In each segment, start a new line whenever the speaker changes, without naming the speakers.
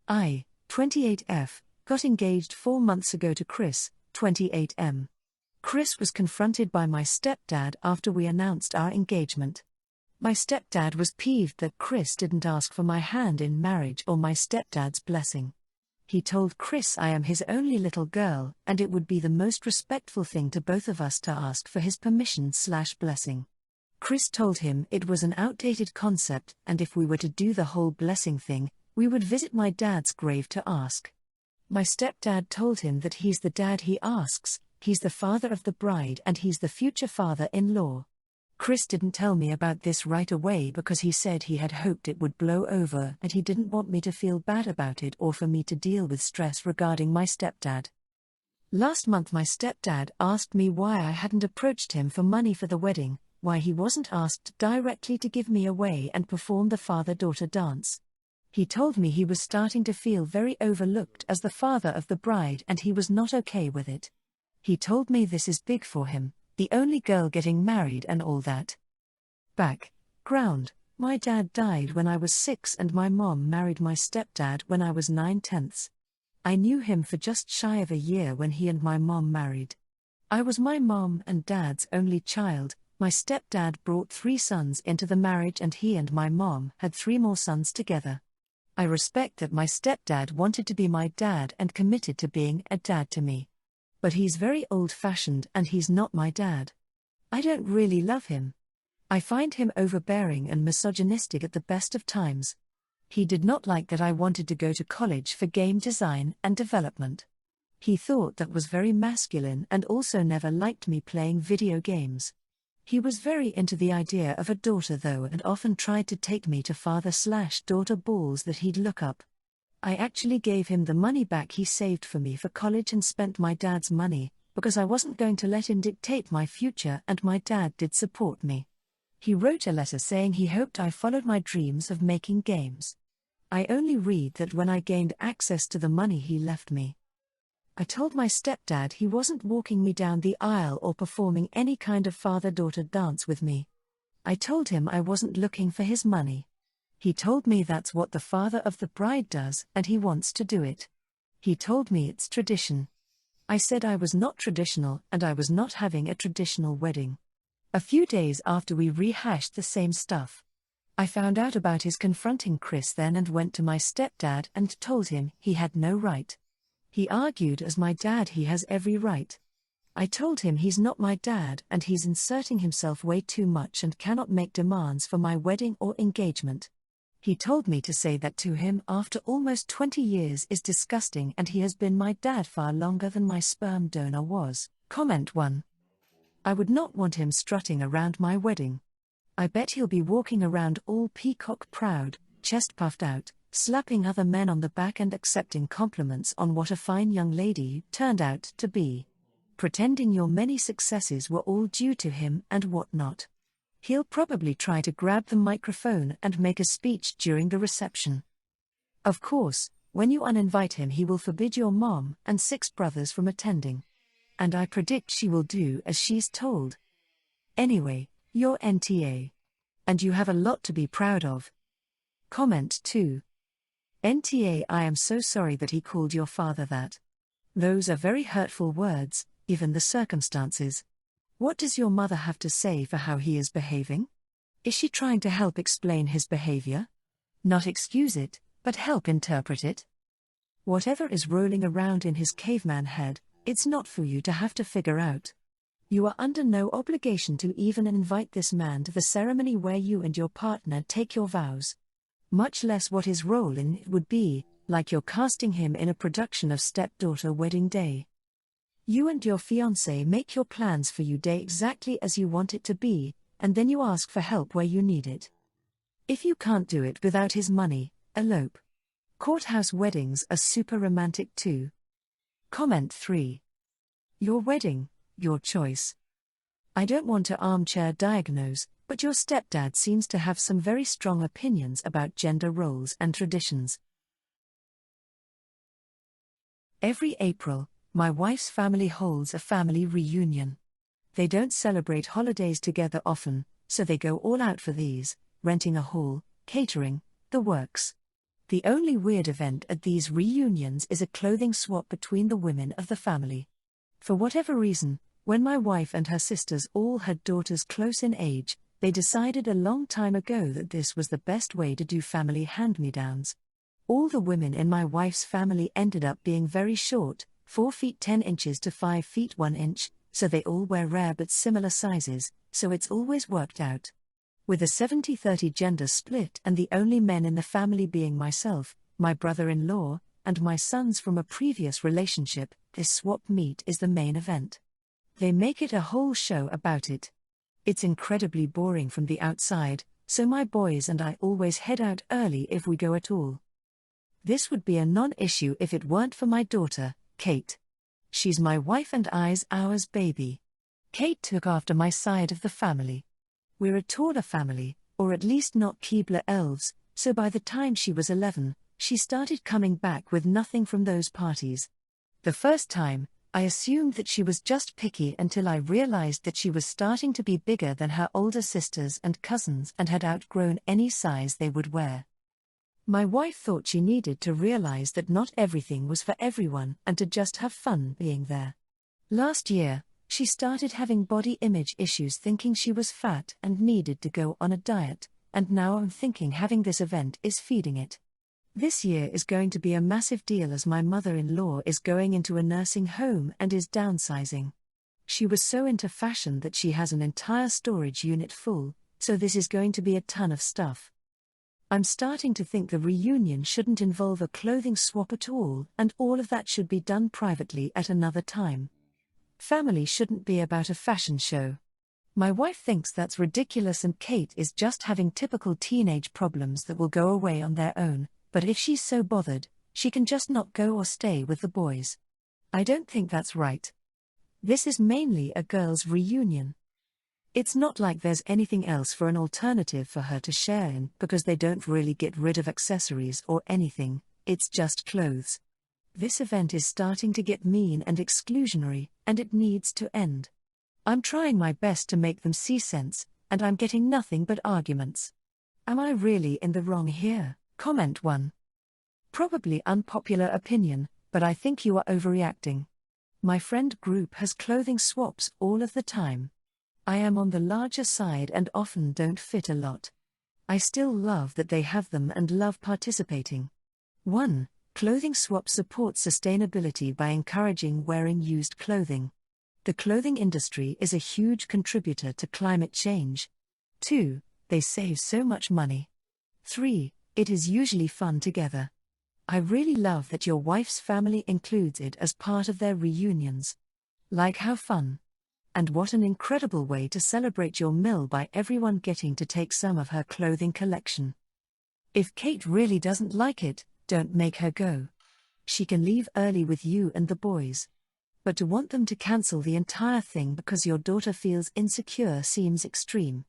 I, 28F, got engaged 4 months ago to Chris, 28M. Chris was confronted by my stepdad after we announced our engagement. My stepdad was peeved that Chris didn't ask for my hand in marriage or my stepdad's blessing. He told Chris I am his only little girl and it would be the most respectful thing to both of us to ask for his permission/blessing. Chris told him it was an outdated concept and if we were to do the whole blessing thing, we would visit my dad's grave to ask. My stepdad told him that he's the dad he asks, he's the father of the bride and he's the future father-in-law. Chris didn't tell me about this right away because he said he had hoped it would blow over and he didn't want me to feel bad about it or for me to deal with stress regarding my stepdad. Last month my stepdad asked me why I hadn't approached him for money for the wedding, why he wasn't asked directly to give me away and perform the father-daughter dance. He told me he was starting to feel very overlooked as the father of the bride and he was not okay with it. He told me this is big for him, the only girl getting married and all that. Background: my dad died when I was 6 and my mom married my stepdad when I was 9/10. I knew him for just shy of a year when he and my mom married. I was my mom and dad's only child. My stepdad brought 3 sons into the marriage and he and my mom had 3 more sons together. I respect that my stepdad wanted to be my dad and committed to being a dad to me. But he's very old-fashioned and he's not my dad. I don't really love him. I find him overbearing and misogynistic at the best of times. He did not like that I wanted to go to college for game design and development. He thought that was very masculine and also never liked me playing video games. He was very into the idea of a daughter though and often tried to take me to father/daughter balls that he'd look up. I actually gave him the money back he saved for me for college and spent my dad's money, because I wasn't going to let him dictate my future and my dad did support me. He wrote a letter saying he hoped I followed my dreams of making games. I only read that when I gained access to the money he left me. I told my stepdad he wasn't walking me down the aisle or performing any kind of father-daughter dance with me. I told him I wasn't looking for his money. He told me that's what the father of the bride does and he wants to do it. He told me it's tradition. I said I was not traditional and I was not having a traditional wedding. A few days after we rehashed the same stuff, I found out about his confronting Chris then and went to my stepdad and told him he had no right. He argued as my dad he has every right. I told him he's not my dad and he's inserting himself way too much and cannot make demands for my wedding or engagement. He told me to say that to him after almost 20 years is disgusting and he has been my dad far longer than my sperm donor was. Comment 1. I would not want him strutting around my wedding. I bet he'll be walking around all peacock proud, chest puffed out, slapping other men on the back and accepting compliments on what a fine young lady you turned out to be. Pretending your many successes were all due to him and whatnot. He'll probably try to grab the microphone and make a speech during the reception. Of course, when you uninvite him he will forbid your mom and 6 brothers from attending. And I predict she will do as she's told. Anyway, you're NTA. And you have a lot to be proud of. Comment 2. NTA, I am so sorry that he called your father that. Those are very hurtful words, given the circumstances. What does your mother have to say for how he is behaving? Is she trying to help explain his behavior? Not excuse it, but help interpret it? Whatever is rolling around in his caveman head, it's not for you to have to figure out. You are under no obligation to even invite this man to the ceremony where you and your partner take your vows. Much less what his role in it would be, like you're casting him in a production of Stepdaughter Wedding Day. You and your fiancé make your plans for your day exactly as you want it to be, and then you ask for help where you need it. If you can't do it without his money, elope. Courthouse weddings are super romantic too. Comment 3. Your wedding, your choice. I don't want to armchair diagnose, but your stepdad seems to have some very strong opinions about gender roles and traditions. Every April, my wife's family holds a family reunion. They don't celebrate holidays together often, so they go all out for these, renting a hall, catering, the works. The only weird event at these reunions is a clothing swap between the women of the family. For whatever reason, when my wife and her sisters all had daughters close in age, they decided a long time ago that this was the best way to do family hand-me-downs. All the women in my wife's family ended up being very short, 4 feet 10 inches to 5 feet 1 inch, so they all wear rare but similar sizes, so it's always worked out. With a 70-30 gender split and the only men in the family being myself, my brother-in-law, and my sons from a previous relationship, this swap meet is the main event. They make it a whole show about it. It's incredibly boring from the outside, so my boys and I always head out early if we go at all. This would be a non-issue if it weren't for my daughter, Kate. She's my wife and ours baby. Kate took after my side of the family. We're a taller family, or at least not Keebler elves, so by the time she was 11, she started coming back with nothing from those parties. The first time, I assumed that she was just picky until I realized that she was starting to be bigger than her older sisters and cousins and had outgrown any size they would wear. My wife thought she needed to realize that not everything was for everyone and to just have fun being there. Last year, she started having body image issues thinking she was fat and needed to go on a diet, and now I'm thinking having this event is feeding it. This year is going to be a massive deal as my mother-in-law is going into a nursing home and is downsizing. She was so into fashion that she has an entire storage unit full, so this is going to be a ton of stuff. I'm starting to think the reunion shouldn't involve a clothing swap at all, and all of that should be done privately at another time. Family shouldn't be about a fashion show. My wife thinks that's ridiculous and Kate is just having typical teenage problems that will go away on their own, but if she's so bothered, she can just not go or stay with the boys. I don't think that's right. This is mainly a girls' reunion. It's not like there's anything else for an alternative for her to share in because they don't really get rid of accessories or anything, it's just clothes. This event is starting to get mean and exclusionary, and it needs to end. I'm trying my best to make them see sense, and I'm getting nothing but arguments. Am I really in the wrong here? Comment 1. Probably unpopular opinion, but I think you are overreacting. My friend group has clothing swaps all of the time. I am on the larger side and often don't fit a lot. I still love that they have them and love participating. 1. Clothing swap supports sustainability by encouraging wearing used clothing. The clothing industry is a huge contributor to climate change. 2. They save so much money. 3. It is usually fun together. I really love that your wife's family includes it as part of their reunions. Like how fun. And what an incredible way to celebrate your mill by everyone getting to take some of her clothing collection. If Kate really doesn't like it, don't make her go. She can leave early with you and the boys. But to want them to cancel the entire thing because your daughter feels insecure seems extreme.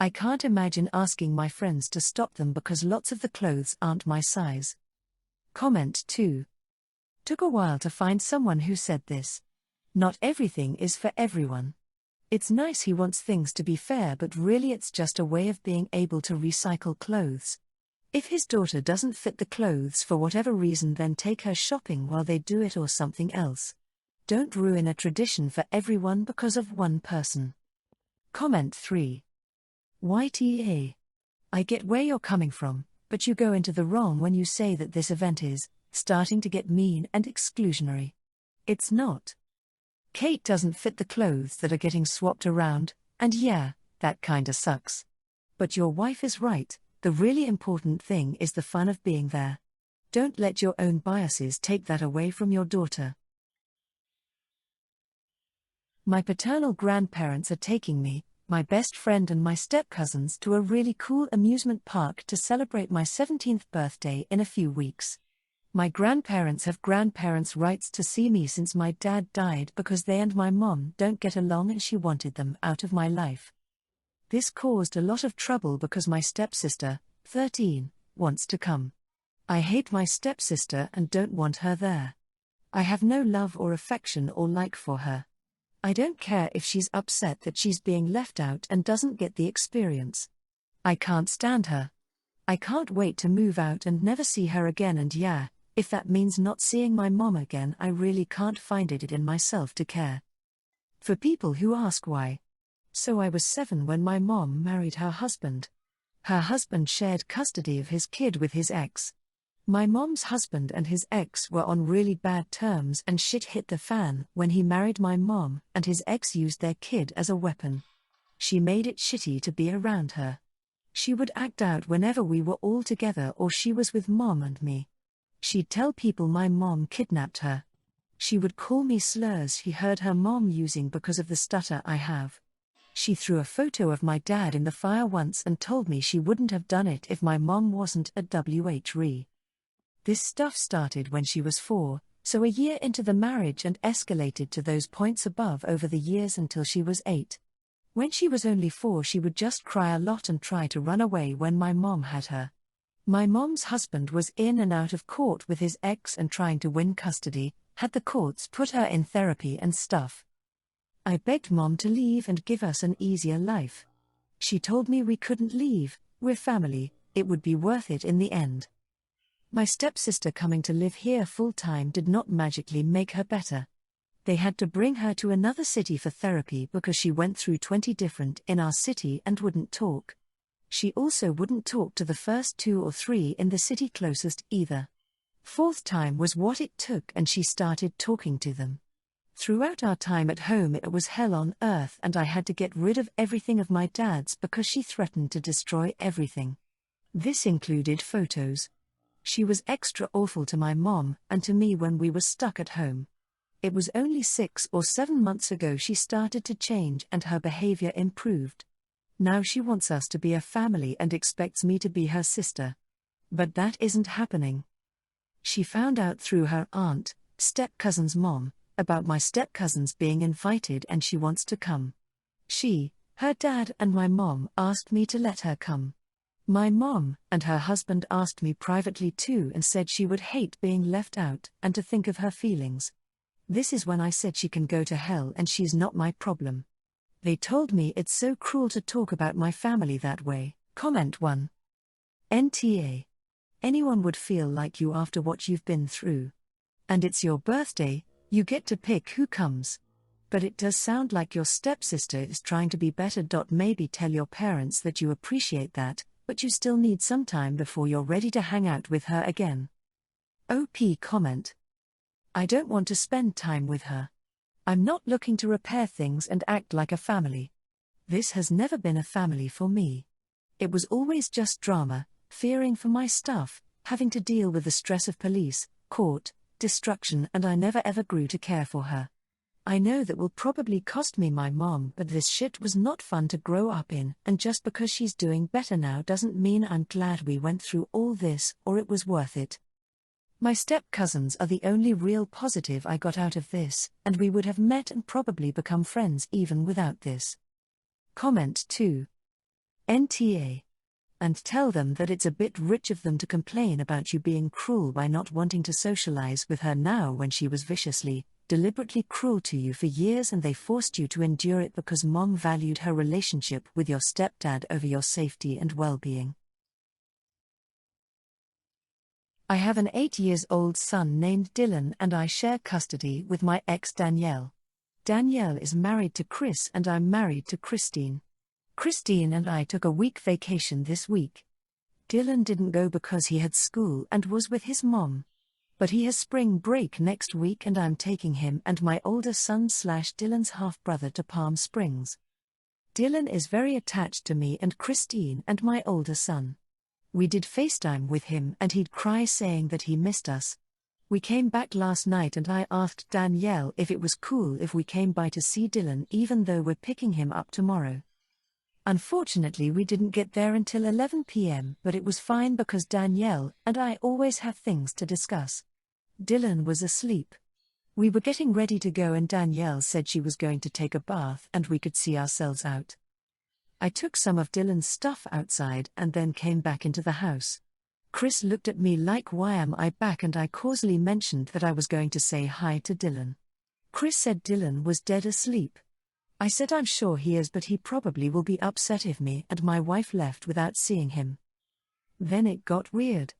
I can't imagine asking my friends to stop them because lots of the clothes aren't my size. Comment 2. Took a while to find someone who said this. Not everything is for everyone. It's nice he wants things to be fair, but really it's just a way of being able to recycle clothes. If his daughter doesn't fit the clothes for whatever reason, then take her shopping while they do it or something else. Don't ruin a tradition for everyone because of one person. Comment 3. YTA. I get where you're coming from, but you go into the wrong when you say that this event is starting to get mean and exclusionary. It's not. Kate doesn't fit the clothes that are getting swapped around, and yeah, that kinda sucks. But your wife is right, the really important thing is the fun of being there. Don't let your own biases take that away from your daughter. My paternal grandparents are taking me, my best friend and my step-cousins to a really cool amusement park to celebrate my 17th birthday in a few weeks. My grandparents have grandparents' rights to see me since my dad died because they and my mom don't get along and she wanted them out of my life. This caused a lot of trouble because my stepsister, 13, wants to come. I hate my stepsister and don't want her there. I have no love or affection or like for her. I don't care if she's upset that she's being left out and doesn't get the experience. I can't stand her. I can't wait to move out and never see her again, and yeah, if that means not seeing my mom again, I really can't find it in myself to care. For people who ask why. So I was 7 when my mom married her husband. Her husband shared custody of his kid with his ex. My mom's husband and his ex were on really bad terms, and shit hit the fan when he married my mom, and his ex used their kid as a weapon. She made it shitty to be around her. She would act out whenever we were all together or she was with mom and me. She'd tell people my mom kidnapped her. She would call me slurs she heard her mom using because of the stutter I have. She threw a photo of my dad in the fire once and told me she wouldn't have done it if my mom wasn't at WHRE. This stuff started when she was 4, so a year into the marriage, and escalated to those points above over the years until she was 8. When she was only 4, she would just cry a lot and try to run away when my mom had her. My mom's husband was in and out of court with his ex and trying to win custody, had the courts put her in therapy and stuff. I begged mom to leave and give us an easier life. She told me we couldn't leave, we're family, it would be worth it in the end. My stepsister coming to live here full-time did not magically make her better. They had to bring her to another city for therapy because she went through 20 different in our city and wouldn't talk. She also wouldn't talk to the first 2 or 3 in the city closest either. 4th time was what it took, and she started talking to them. Throughout our time at home it was hell on earth, and I had to get rid of everything of my dad's because she threatened to destroy everything. This included photos. She was extra awful to my mom and to me when we were stuck at home. It was only 6 or 7 months ago she started to change and her behavior improved. Now she wants us to be a family and expects me to be her sister. But that isn't happening. She found out through her aunt, step-cousin's mom, about my step-cousins being invited and she wants to come. She, her dad and my mom asked me to let her come. My mom and her husband asked me privately too and said she would hate being left out and to think of her feelings. This is when I said she can go to hell and she's not my problem. They told me it's so cruel to talk about my family that way. Comment 1. NTA. Anyone would feel like you after what you've been through. And it's your birthday, you get to pick who comes. But it does sound like your stepsister is trying to be better. Maybe tell your parents that you appreciate that, but you still need some time before you're ready to hang out with her again. OP comment. I don't want to spend time with her. I'm not looking to repair things and act like a family. This has never been a family for me. It was always just drama, fearing for my stuff, having to deal with the stress of police, court, destruction, and I never ever grew to care for her. I know that will probably cost me my mom, but this shit was not fun to grow up in, and just because she's doing better now doesn't mean I'm glad we went through all this or it was worth it. My step-cousins are the only real positive I got out of this, and we would have met and probably become friends even without this. Comment 2. NTA. And tell them that it's a bit rich of them to complain about you being cruel by not wanting to socialize with her now when she was viciously, deliberately cruel to you for years and they forced you to endure it because mom valued her relationship with your stepdad over your safety and well-being. I have an 8-year-old son named Dylan and I share custody with my ex Danielle. Danielle is married to Chris and I'm married to Christine. Christine and I took a week vacation this week. Dylan didn't go because he had school and was with his mom. But he has spring break next week and I'm taking him and my older son / Dylan's half-brother to Palm Springs. Dylan is very attached to me and Christine and my older son. We did FaceTime with him and he'd cry saying that he missed us. We came back last night and I asked Danielle if it was cool if we came by to see Dylan even though we're picking him up tomorrow. Unfortunately we didn't get there until 11 p.m. but it was fine because Danielle and I always have things to discuss. Dylan was asleep. We were getting ready to go and Danielle said she was going to take a bath and we could see ourselves out. I took some of Dylan's stuff outside and then came back into the house. Chris looked at me like why am I back and I causally mentioned that I was going to say hi to Dylan. Chris said Dylan was dead asleep. I said I'm sure he is but he probably will be upset if me and my wife left without seeing him. Then it got weird.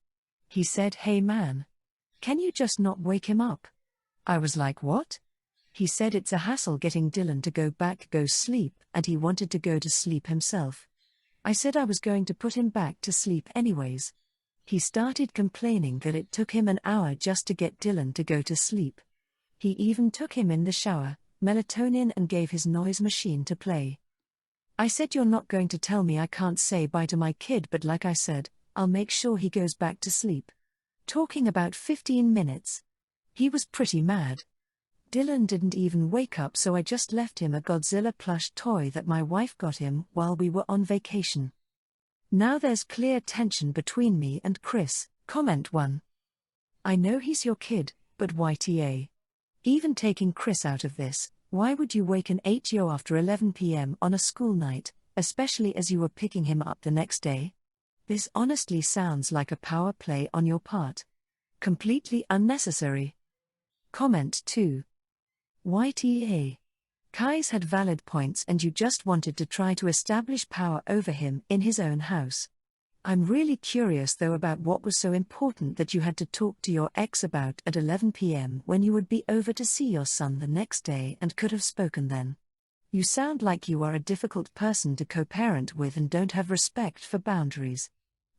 He said, "Hey man. Can you just not wake him up?" I was like, "What?" He said it's a hassle getting Dylan to go sleep, and he wanted to go to sleep himself. I said I was going to put him back to sleep anyways. He started complaining that it took him an hour just to get Dylan to go to sleep. He even took him in the shower, melatonin, and gave his noise machine to play. I said, "You're not going to tell me I can't say bye to my kid, but like I said, I'll make sure he goes back to sleep." Talking about 15 minutes. He was pretty mad. Dylan didn't even wake up, so I just left him a Godzilla plush toy that my wife got him while we were on vacation. Now there's clear tension between me and Chris. Comment 1. I know he's your kid, but YTA. Even taking Chris out of this, why would you wake an 8-year-old after 11 p.m. on a school night, especially as you were picking him up the next day? This honestly sounds like a power play on your part. Completely unnecessary. Comment 2. YTA. Kai's had valid points and you just wanted to try to establish power over him in his own house. I'm really curious though about what was so important that you had to talk to your ex about at 11 p.m. when you would be over to see your son the next day and could have spoken then. You sound like you are a difficult person to co-parent with and don't have respect for boundaries.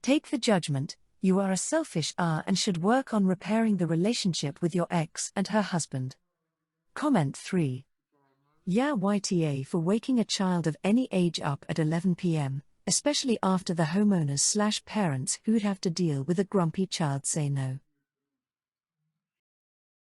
Take the judgment, you are a selfish and should work on repairing the relationship with your ex and her husband. Comment 3. Yeah, YTA for waking a child of any age up at 11 p.m., especially after the homeowners/parents who'd have to deal with a grumpy child say no.